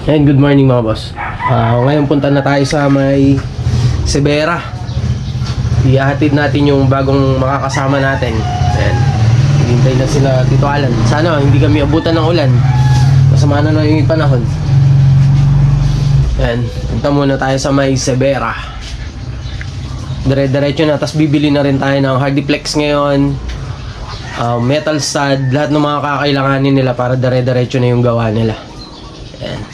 And good morning mga boss. Ngayon punta na tayo sa may Severa. Ihahatid natin yung bagong makakasama natin. Ayan. Hintay na sila Tito Alan. Sana hindi kami abutan ng ulan. Masama na yung panahon. Ayan. Punta muna tayo sa may Severa. Dire-diretso na. Tapos bibili na rin tayo ng Hardiplex ngayon. Metal stud. Lahat ng mga kakailanganin nila para dire-diretso na yung gawa nila. Ayan.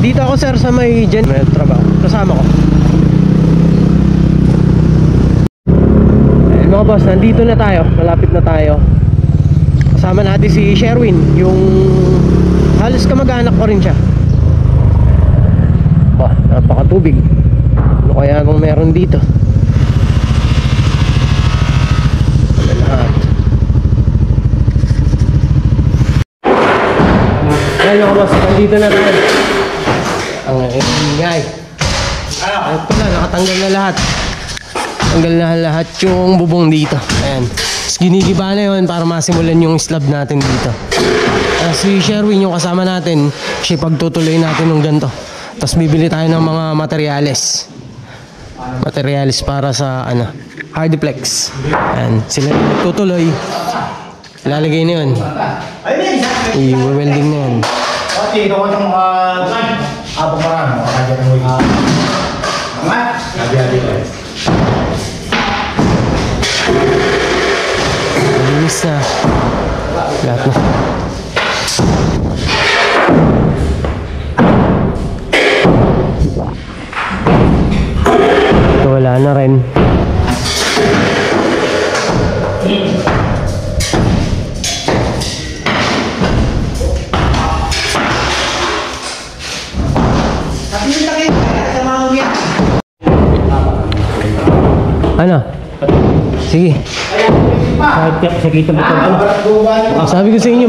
Dito ako sir sa may may trabaho. Kasama ko. Ayun mga boss, nandito na tayo. Malapit na tayo. Kasama natin si Sherwin. Yung halos kamag-anak ko rin siya. Bah, napakatubig. Ano kaya kung meron dito? Ano lahat? Ayun mga boss, nandito na tayo. Ang ingay. Ito na, nakatanggal na lahat. Tanggal na lahat yung bubong dito. Ayan. Tapos ginigiba na yun para masimulan yung slab natin dito. Si Sherwin yung kasama natin, siya pagtutuloy natin ng ganito. Tapos bibili tayo ng mga materyales. Materyales para sa Hardiplex. Ayan. Sila yung tutuloy. Ilalagay na yun. I-welding na yun. Ito ko itong abang parang makakagyan ng wig. Sabi-sabi ko eh. Malinis na. Lahat na. Ito wala na rin. Ano? Sige. Sabi ko sa inyo,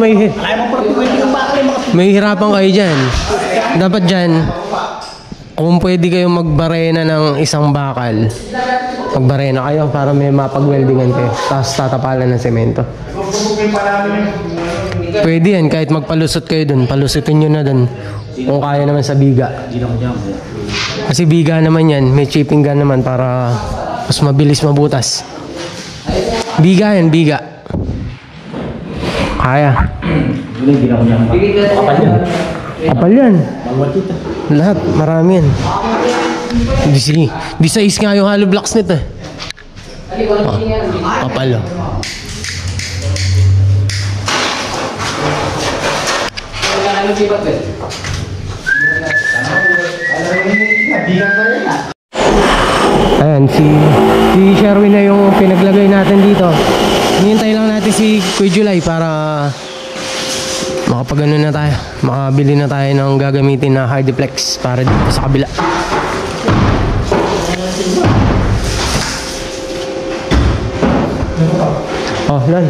may hirapan kayo dyan. Dapat dyan, kung pwede kayong magbarena ng isang bakal, magbarena kayo para may mapag-weldingan kayo. Tapos tatapalan ng semento. Pwede yan, kahit magpalusot kayo dun. Palusutin nyo na dun. Kung kaya naman sa biga. Kasi biga naman yan, may chipping gun naman para mas mabilis mabutas. Biga yan, biga. Kaya. Kapal yan. Lahat, marami yan. Di size nga yung hollow blocks nito eh. Kapal oh. Ayan, si Sherwin na yung pinaglagay natin dito. Hinihintay lang natin si Kuya July para makapagano na tayo. Makabili na tayo ng gagamitin na Hardiplex para dito sa kabila. Oh, lan.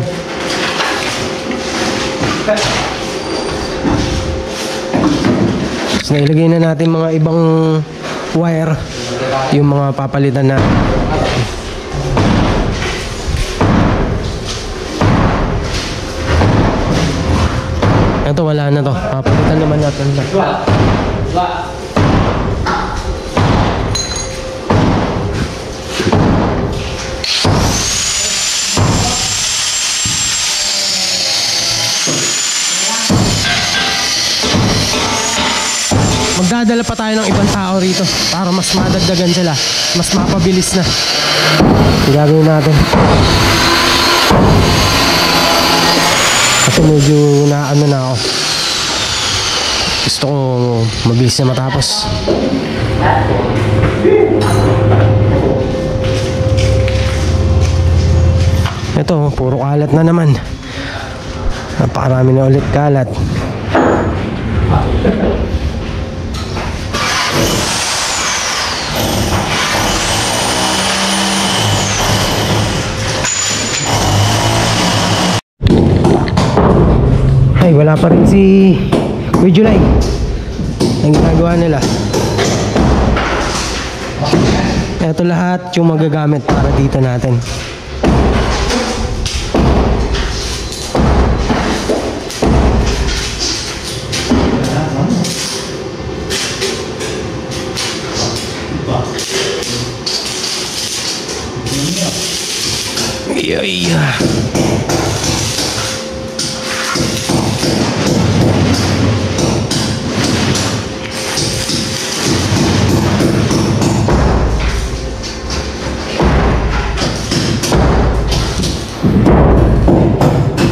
Tapos nailagay na natin mga ibang wire. Yung mga papalitan na. Ito wala na to. Papalitan naman natin. Magdadala pa tayo ng ibang tao rito para mas madagdagan sila, mas mapabilis na. Gagawin natin kasi medyo naano na ako. Gusto ko mabilis na matapos. Ito puro kalat na naman. Napakarami na ulit kalat. Ay, wala pa rin si Kuya July. Ang ginagawa nila. Ito lahat yung magagamit para dito natin. Yeah.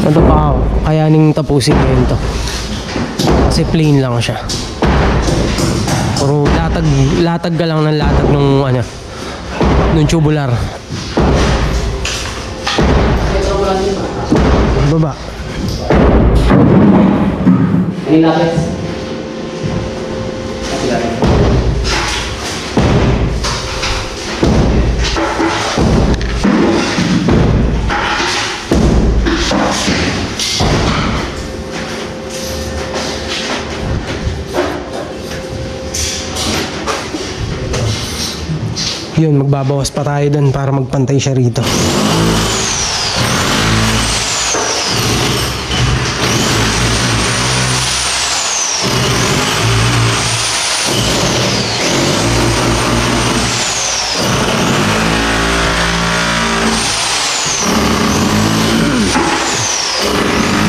Ito pa, kayaning tapusin ngayon to. Kasi plain lang siya. Puro latag ka lang ng latag nung tubular. Baba. Ini lapis. Yun, magbabawas pa tayo dun para magpantay siya rito.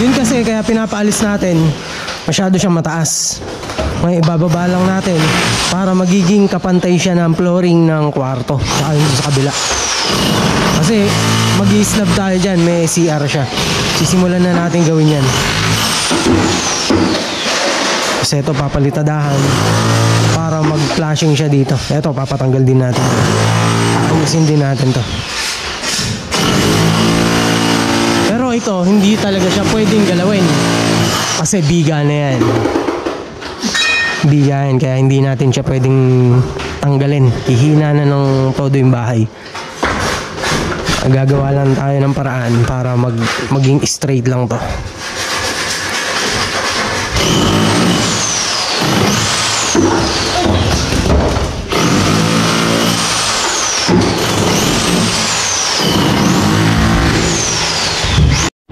Yun kasi kaya pinapaalis natin, masyado siyang mataas. May ibababa lang natin para magiging kapantay siya ng flooring ng kwarto saka yung sa kabila. Kasi mag-i-slab tayo dyan, may CR siya. Sisimulan na natin gawin yan. Kasi ito papalitadahan para mag-flashing siya dito. Ito papatanggal din natin. Ayusin din natin to. Pero ito hindi talaga siya pwedeng galawin kasi biga na yan. Bigayan, kaya hindi natin siya pwedeng tanggalin. Hihina na ng todo yung bahay. Gagawa lang tayo ng paraan para maging straight lang to.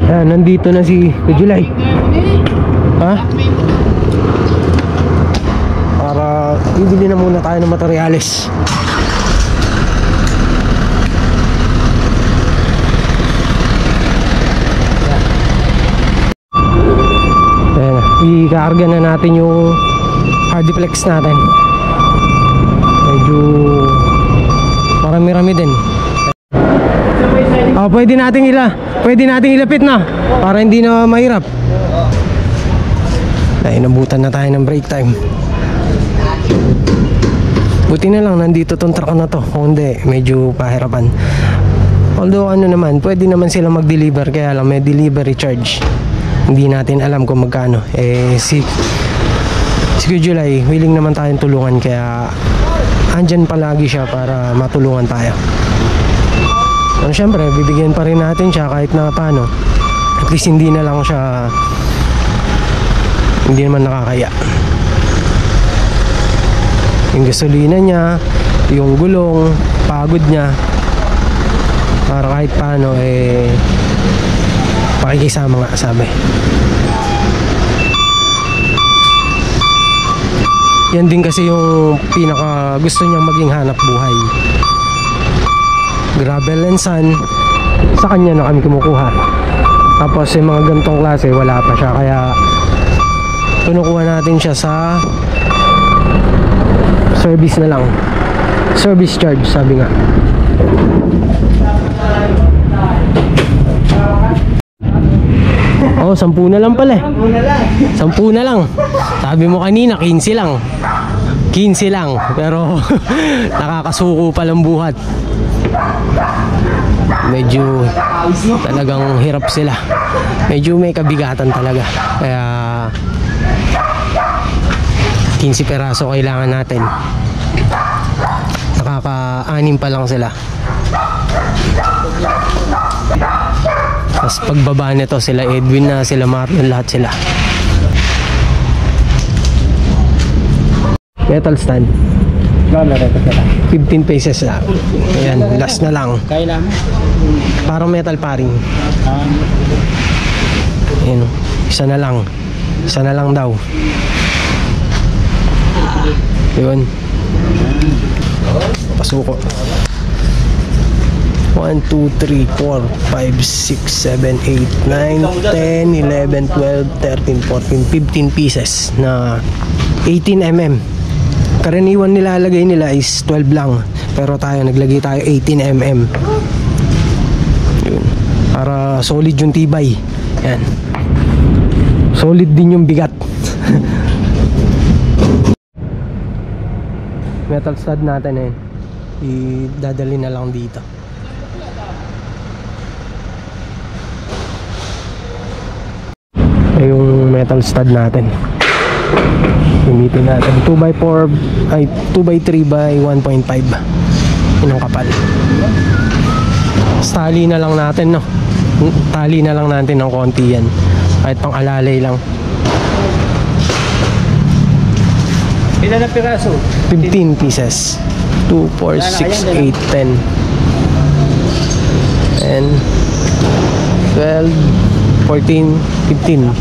Ayan, nandito na si Julay. Ha? Para bibili na muna tayo ng materyales. Ayan, i-karga na natin yung hardiplex natin. Medyo marami-rami din. Pwede nating ilapit na para hindi na mahirap. Ay, nabutan na tayo ng break time. Buti na lang nandito tong truck na to. Kung hindi, medyo pahirapan. Although naman, pwede naman sila mag-deliver, kaya lang may delivery charge. Hindi natin alam kung magkano. Si Julay, willing naman tayong tulungan, kaya andyan palagi siya para matulungan tayo. Pero syempre, bibigyan pa rin natin siya kahit na paano. At least hindi na lang siya, hindi naman nakakaya. Yung gasolina niya, yung gulong, pagod niya, para kahit paano pakikisama nga, sabi. Yan din kasi yung pinaka gusto niyang maging hanap buhay. Gravel and sand, sa kanya na kami kumukuha. Tapos yung mga ganitong klase wala pa siya, kaya kinukuha natin siya sa service na lang. Service charge, sabi nga. Oh, 10 na lang pala. 10 na lang. Sabi mo kanina 15 lang. 15 lang, pero nakakasuko pa lang buhat. Medyo talagang hirap sila. Medyo may kabigatan talaga. Kaya 15 peraso kailangan natin. Nakaka-6 pa lang sila. Tapos pagbaba nito, sila Edwin na, sila Marlon, lahat sila. Metal stand. 15 pesos lang. Ayan, last na lang. Kailan mo? Parang metal paring. Ayan, isa na lang. Isa na lang daw. Yun. Pasuko. 1, 2, 3, 4, 5, 6, 7, 8, 9, 10, 11, 12, 13, 14, 15 pieces na 18mm. Karaniwan nilalagay nila is 12 lang. Pero tayo, naglagay tayo 18mm. Yun. Para solid yung tibay. Yan. Solid din yung bigat. Metal stud natin eh. Idadali na lang dito. Yung metal stud natin. Gamitin natin 2x4 ay 2x3 by 1.5. Yun ang kapal. Tali na lang natin, no? Tali na lang natin ng konti yan. Kahit pang alalay lang. Ilan na piraso? 15 pieces. 2, 4, 6, 8, 10 and 12, 14, 15.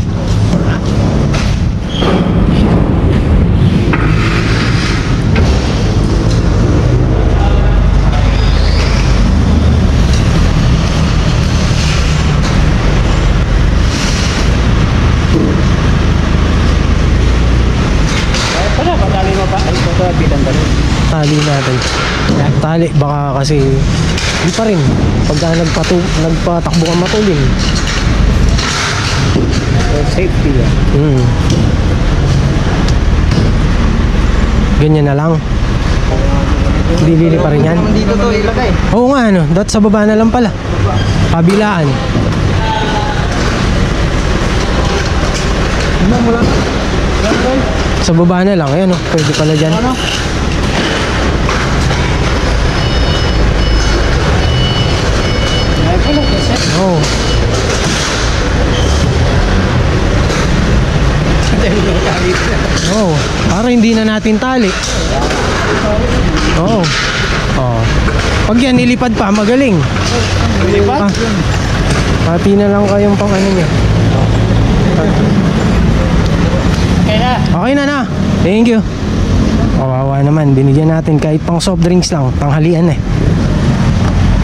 Tali natin. Tali baka kasi di pa rin pagka nagpatakbo kang matulin. Safety yan. Ganyan na lang. Dilili pa rin yan. Dito to ilagay. Oo nga, ano, dot sa baba na lang pala. Kabilaan. Sa baba na lang, ayan, oh, pwede pala dyan. Oh. Oh, para hindi na natin tali. Oh. Oh. Pag yan nilipad pa, magaling. Lipad? Pati na lang kayong pang ano niya. Okay na. Okay na na. Thank you. Kawawa naman, binigyan natin kahit pang soft drinks lang, tanghalian eh.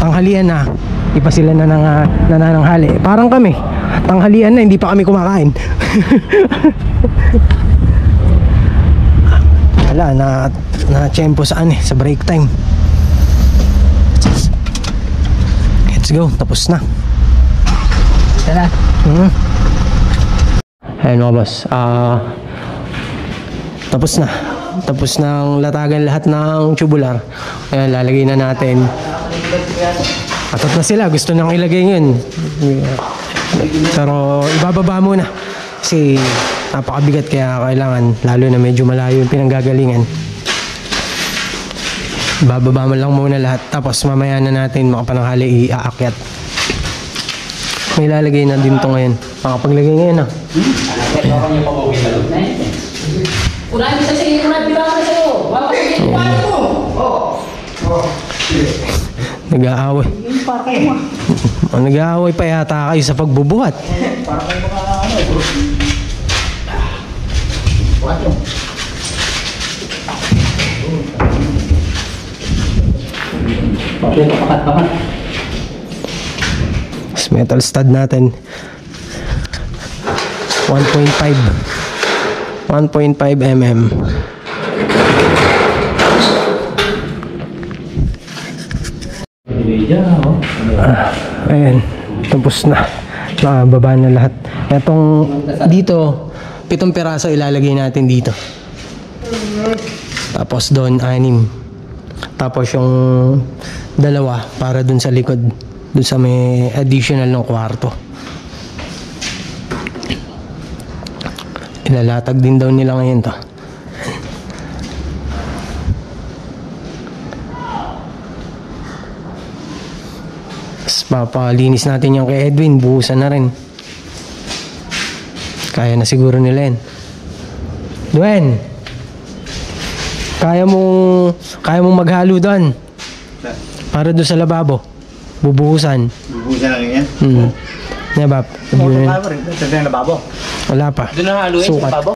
Tanghalian na. Di pa sila nanananghali. Parang kami, tanghalian na, hindi pa kami kumakain. Wala, na tiyempo saan eh, sa break time. Let's go, tapos na. Tara. Ayun mga boss, tapos na. Tapos nang latagan lahat ng tubular. Ayan, lalagay na natin. Atot na sila, gusto nang ilagay yun. Pero ibababa muna. Kasi napakabigat kaya kailangan, lalo na medyo malayo yung pinanggagalingan. Ibababa mo lang muna lahat. Tapos mamaya na natin makapananghali iaakyat. May lalagay na din to ngayon. Makapaglagay ngayon ah. Unahin sa sige, unahin bilang na sa'yo. Nag-aaway. Nag-aaway pa yata kayo sa pagbubuhat. Metal stud natin 1.5 mm. Ayan, tapos na. Nakababa na lahat. Itong dito 7 piraso ilalagay natin dito. Tapos doon 6. Tapos yung 2 para dun sa likod, dun sa may additional ng kwarto. Ilalatag din daw nila ngayon to. Tapos papalinis natin yung kay Edwin, buhusan na rin. Kaya na siguro nila yan. Duen, Kaya mong maghalo doon. Para doon sa lababo. Bubuhusan. Bubuhusan lang yan? Nga ba? Ito na lababo. Wala pa. Doon na haluin Sukat. sa babo.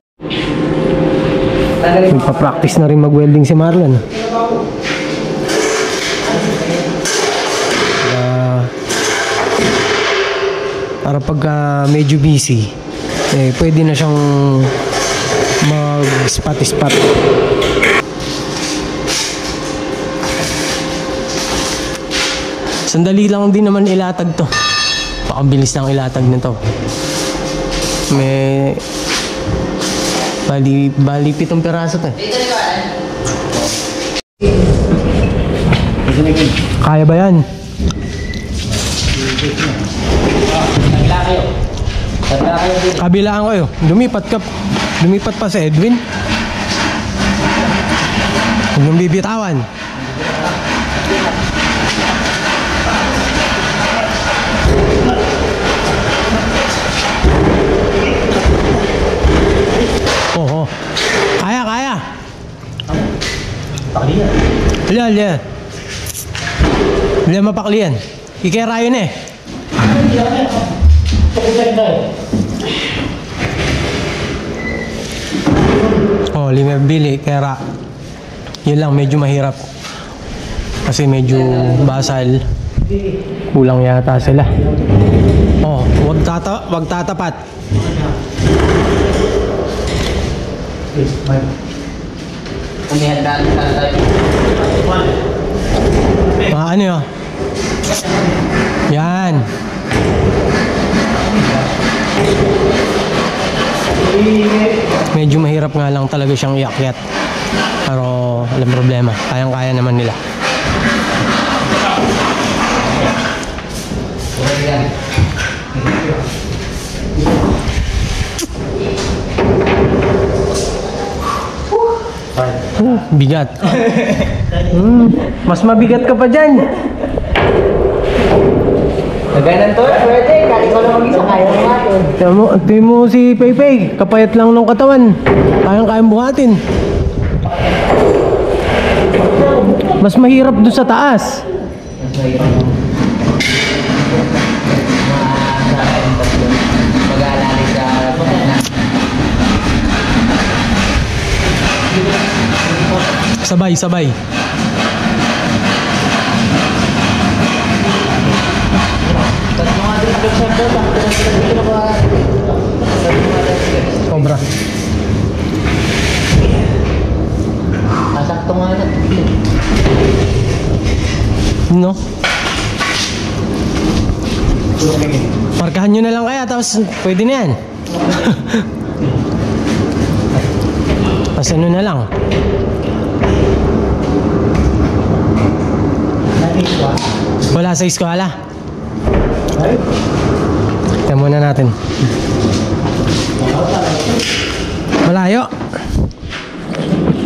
Magpa-practice na rin mag-welding si Marlon. Para pagka medyo busy, pwede na siyang mag-spot-spot. Sandali lang din naman ilatag to. Pakabilis lang ilatag nito. May bali 7 piraso to. Kaya ba yan? Kabilaan ko yun. Lumipat pa si Edwin. Huwag mong bibitawan. Oo. Kaya. Pakliyan. Liyan mapakliyan. Ikera yun eh. Oh, limabili, kera. Yun lang, medyo mahirap. Kasi medyo basal. Kulang yata sila. Oh, wag tatapat. Umihandaan ka tayo. Ano yun? Yan. Medyo mahirap nga lang talaga siyang iakyat. Pero walang problema. Kayang-kaya naman nila. Bigat. Mas mabigat ka pa dyan. Ganun to, pwede. Kahit ko lang mag-isa, kaya mo natin. Tingnan mo si Peipei. Kapayat lang ng katawan. Kayang-kayang buhatin. Mas mahirap doon sa taas. Mag-aalala sa banana. Sabay. Sobra. Masakto nga na. No? Markahan nyo na lang kaya, tapos pwede na yan. Tapos ano na lang. Wala sa eskwela. Tignan muna natin. Malayo.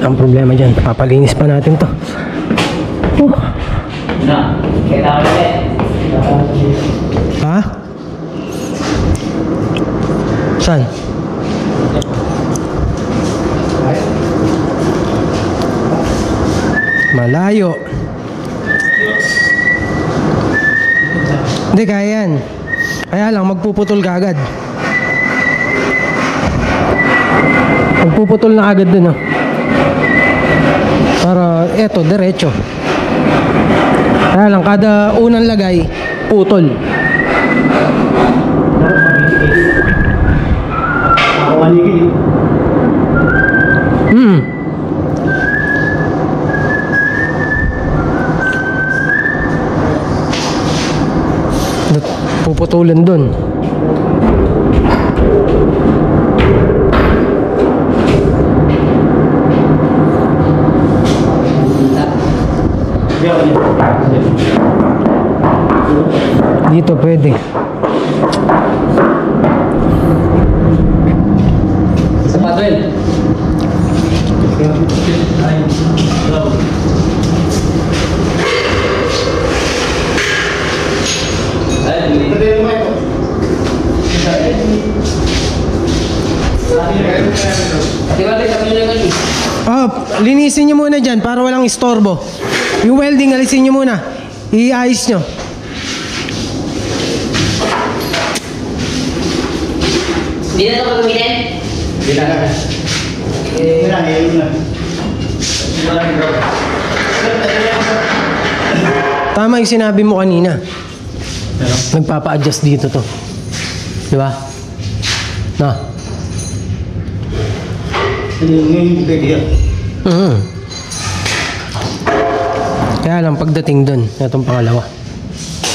Ang problema dyan, papalinis pa natin to. Na, kita ko ulit. Ha? Saan? Malayo. Hindi, kaya yan. Kaya lang, magpuputol ka agad. Magpuputol na agad dun, oh. Para, eto, diretso. Kaya lang, kada unang lagay, putol. Puputulan dun. Dito pwede. Sa Padwell. linisin nyo muna dyan para walang istorbo. Yung welding, alisin nyo muna. Iayos nyo. Hindi na ito gagamitin? Hindi na. Tama yung sinabi mo kanina. Nagpapa-adjust dito to. Di ba? Na. Yung pwede yan. Kaya lang pagdating dun, itong pangalawa.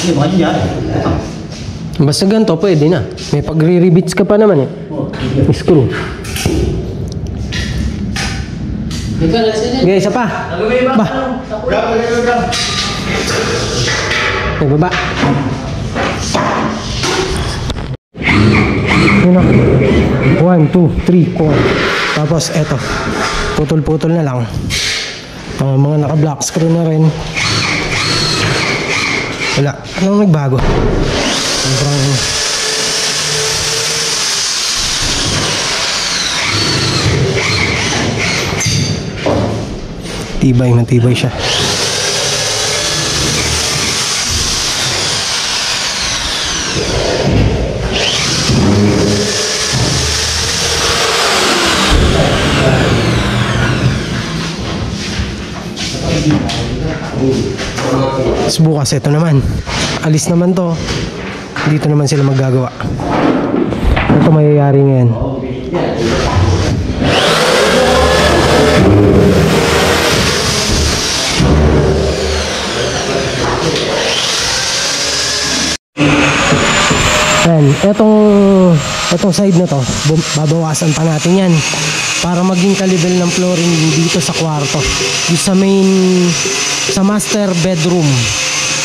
Hindi mo kanyan. Basta ganito, pwede na. May pagre-rebits ka pa naman eh. Screw. Di ba, nasa Okay, isa pa. Ba? May baba. Yun o. 1, 2, 3, 4. Tapos eto. Putol-putol na lang. Mga naka-black screw na rin. Wala. Anong nagbago? Sobrang... matibay siya. Tapos bukas ito naman. Alis naman to. Dito naman sila maggagawa. Ito mayayari ngayon. Ayan, etong side na to, babawasan pa natin yan para maging kalibel ng flooring dito sa kwarto. Dito sa master bedroom.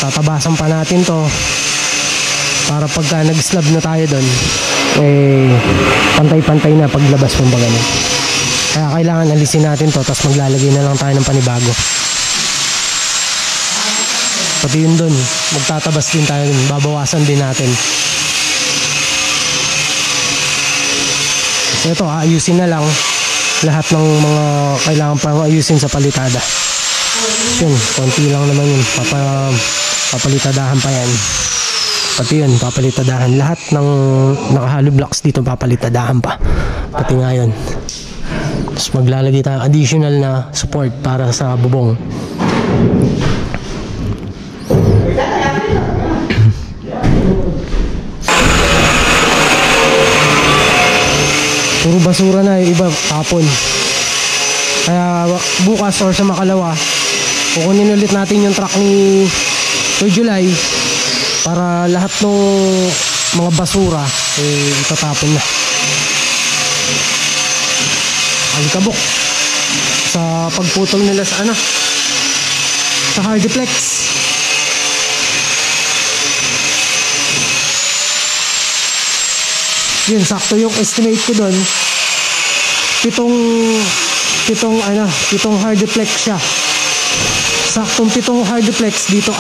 Tatabasan pa natin to para pagka nag-slab na tayo doon, pantay-pantay na paglabas ng baga na. Kaya kailangan alisin natin to, tapos maglalagay na lang tayo ng panibago. Pati yun doon, magtatabas din tayo dun, babawasan din natin. So ito, ayusin na lang lahat ng mga kailangan pang ayusin sa palitada. Yun, konti lang naman yun. Papalitadahan pa yan. Pati yun, papalitadahan. Lahat ng naka-hollow blocks dito papalitadahan pa. Pati nga yun. Tapos maglalagay tayo additional na support para sa bubong. Puro basura na yung iba, tapon. Kaya bukas or sa makalawa, kukunin ulit natin yung truck ni July para lahat ng mga basura itatapon na. Alikabok sa pagputol nila sa sa hardiplex. Yun, sakto yung estimate ko doon. Pitong hardiplex siya. Saktong 7 hardiplex dito 6.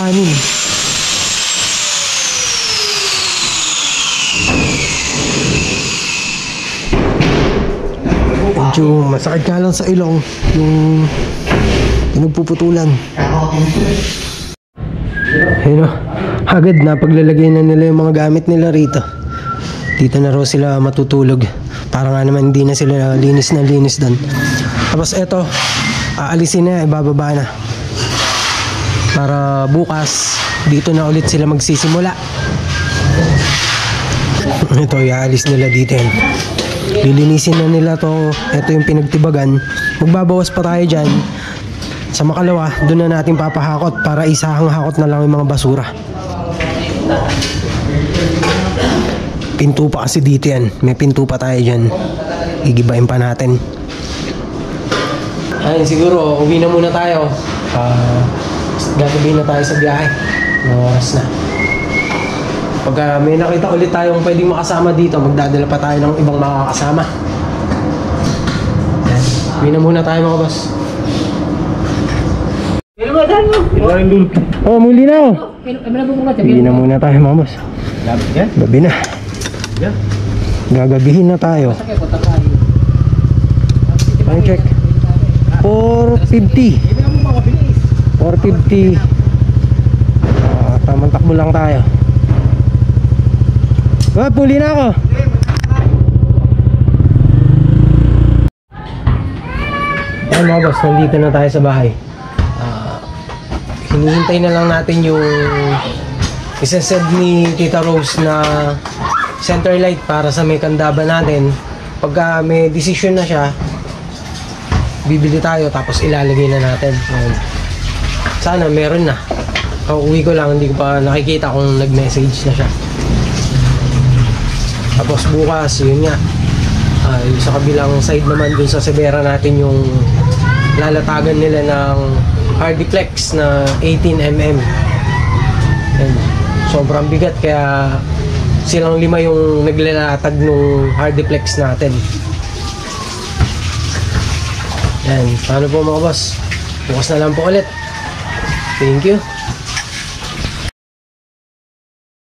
Medyo masakit nga lang sa ilong yung nagpuputulan. Ayun o, agad na paglalagay na nila yung mga gamit nila rito. Dito na raw sila matutulog. Para nga naman hindi na sila linis doon. Tapos eto, aalisin na, ibababa na. Para bukas, dito na ulit sila magsisimula. Ito, iaalis nila dito yan. Lilinisin na nila to. Ito yung pinagtibagan. Magbabawas pa tayo dyan. Sa makalawa, doon na natin papahakot para isahang hakot na lang yung mga basura. Pinto pa kasi dito yan. May pinto pa tayo dyan. Igibain pa natin. Ayun, siguro uwi na muna tayo. Gagabi na tayo sa biyahe. Oras na. Pagka may nakita ulit tayong pwedeng makasama dito, magdadala pa tayo ng ibang makakasama. Ayan. Uwi na muna tayo mga boss. Oh, muli na oh. Uwi na muna tayo mga boss. Gabi na. Gagabihin na tayo. Time check. 450. 450. Tamang takbo lang tayo. Puli na ako. Ayan mga boss, nandito na tayo sa bahay. Hinihintay na lang natin yung isa-set ni Tita Rose na center light para sa may kandaba natin. Pagka may decision na siya, bibili tayo tapos ilalagay na natin. Ayan. Sana meron na. Kauwi ko lang, hindi ko pa nakikita kung nag-message na siya. Tapos bukas, yun nga. Yung sa kabilang side naman dun sa Severa natin yung lalatagan nila ng Hardiplex na 18mm. Yan. Sobrang bigat kaya silang 5 yung naglalatag nung Hardiplex natin. Yan. Paano po mga boss? Bukas na lang po ulit. Thank you.